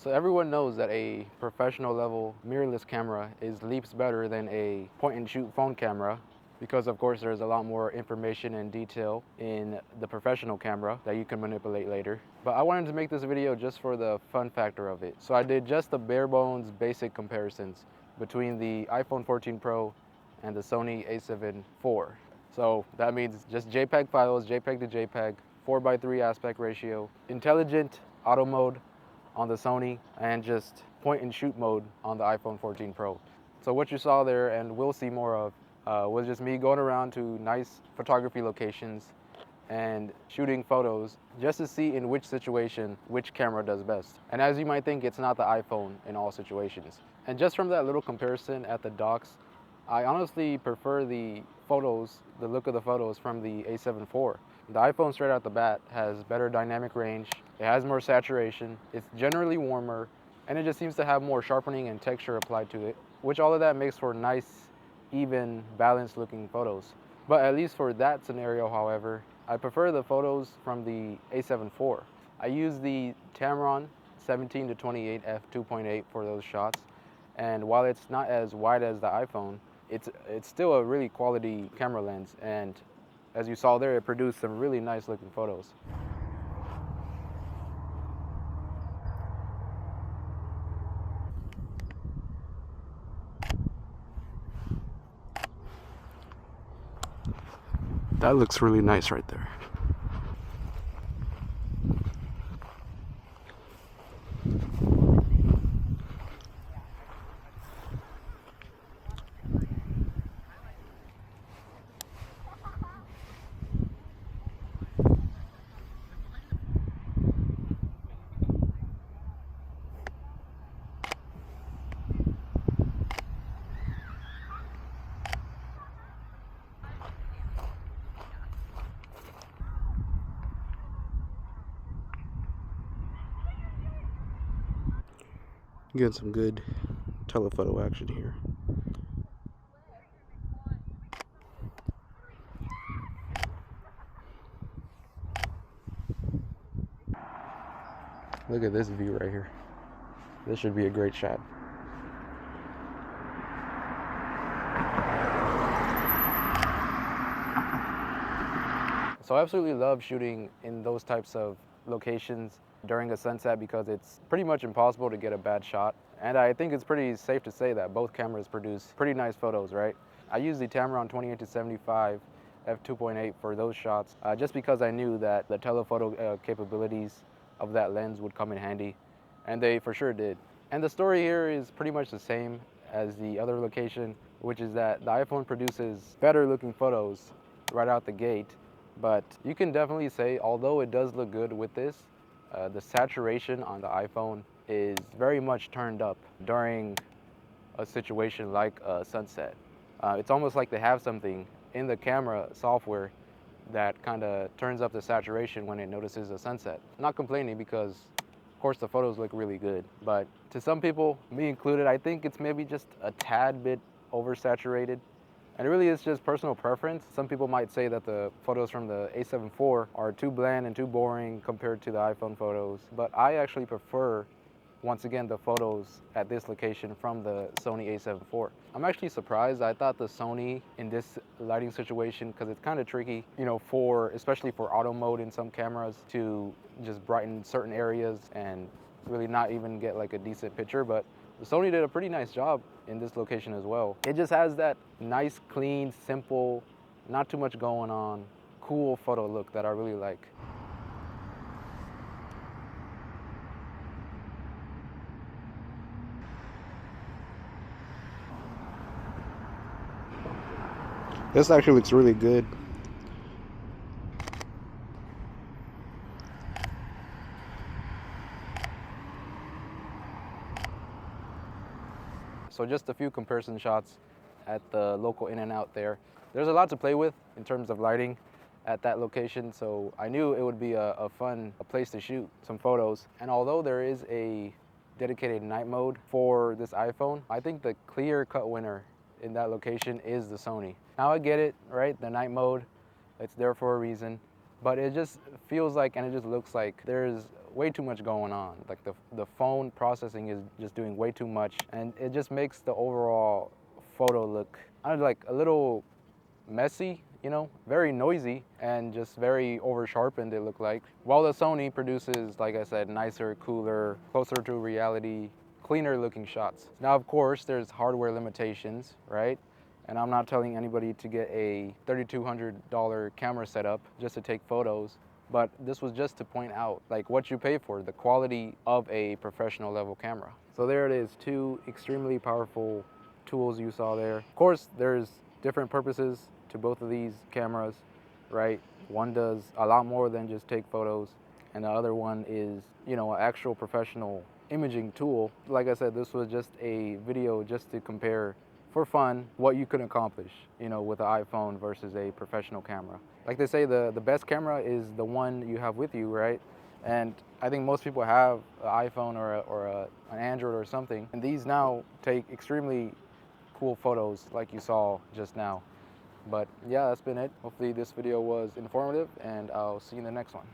So everyone knows that a professional level mirrorless camera is leaps better than a point and shoot phone camera because of course there's a lot more information and detail in the professional camera that you can manipulate later. But I wanted to make this video just for the fun factor of it. So I did just the bare bones basic comparisons between the iPhone 14 Pro and the Sony a7 IV. So that means just JPEG files, JPEG to JPEG, 4:3 aspect ratio, intelligent auto mode on the Sony, and just point and shoot mode on the iPhone 14 Pro. So what you saw there, and we'll see more of, was just me going around to nice photography locations and shooting photos just to see in which situation which camera does best. And as you might think, it's not the iPhone in all situations. And just from that little comparison at the docks, I honestly prefer the photos, the look of the photos from the a7 IV. The iPhone straight out the bat has better dynamic range, it has more saturation, it's generally warmer, and it just seems to have more sharpening and texture applied to it, which all of that makes for nice, even, balanced looking photos. But at least for that scenario, however, I prefer the photos from the a7 IV. I use the Tamron 17 to 28 f2.8 for those shots, and while it's not as wide as the iPhone, it's still a really quality camera lens, and as you saw there, it produced some really nice looking photos. That looks really nice right there. Getting some good telephoto action here. Look at this view right here. This should be a great shot. So I absolutely love shooting in those types of locations during a sunset because it's pretty much impossible to get a bad shot. And I think it's pretty safe to say that both cameras produce pretty nice photos, right? I use the Tamron 28 to 75 f2.8 for those shots just because I knew that the telephoto capabilities of that lens would come in handy, and they for sure did. And the story here is pretty much the same as the other location, which is that the iPhone produces better looking photos right out the gate. But you can definitely say, although it does look good with this, the saturation on the iPhone is very much turned up during a situation like a sunset. It's almost like they have something in the camera software that kind of turns up the saturation when it notices a sunset. Not complaining because, of course, the photos look really good. But to some people, me included, I think it's maybe just a tad bit oversaturated. And it really is just personal preference. Some people might say that the photos from the a7 IV are too bland and too boring compared to the iPhone photos. But I actually prefer, once again, the photos at this location from the Sony a7 IV. I'm actually surprised. I thought the Sony in this lighting situation, because it's kind of tricky, you know, especially for auto mode in some cameras to just brighten certain areas and really not even get like a decent picture. But the Sony did a pretty nice job in this location as well. It just has that nice, clean, simple, not too much going on, cool photo look that I really like. This actually looks really good. So just a few comparison shots at the local In-N-Out there. There's a lot to play with in terms of lighting at that location, so I knew it would be a fun place to shoot some photos. And although there is a dedicated night mode for this iPhone, I think the clear-cut winner in that location is the Sony. Now I get it, right? The night mode, it's there for a reason. but it just feels like, and it just looks like there's way too much going on. Like the phone processing is just doing way too much, and it just makes the overall photo look, I don't know, like a little messy, you know, very noisy and just very over sharpened it looked like. While the Sony produces, like I said, nicer, cooler, closer to reality, cleaner looking shots. Now, of course, there's hardware limitations, right? And I'm not telling anybody to get a $3,200 camera setup just to take photos, but this was just to point out like what you pay for, the quality of a professional level camera. So there it is, two extremely powerful tools you saw there. Of course, there's different purposes to both of these cameras, right? One does a lot more than just take photos, and the other one is, you know, an actual professional imaging tool. Like I said, this was just a video just to compare for fun what you can accomplish, you know, with an iPhone versus a professional camera. Like they say, the best camera is the one you have with you, right? And I think most people have an iPhone or an Android or something, and these now take extremely cool photos like you saw just now. But yeah, that's been it. Hopefully this video was informative, and I'll see you in the next one.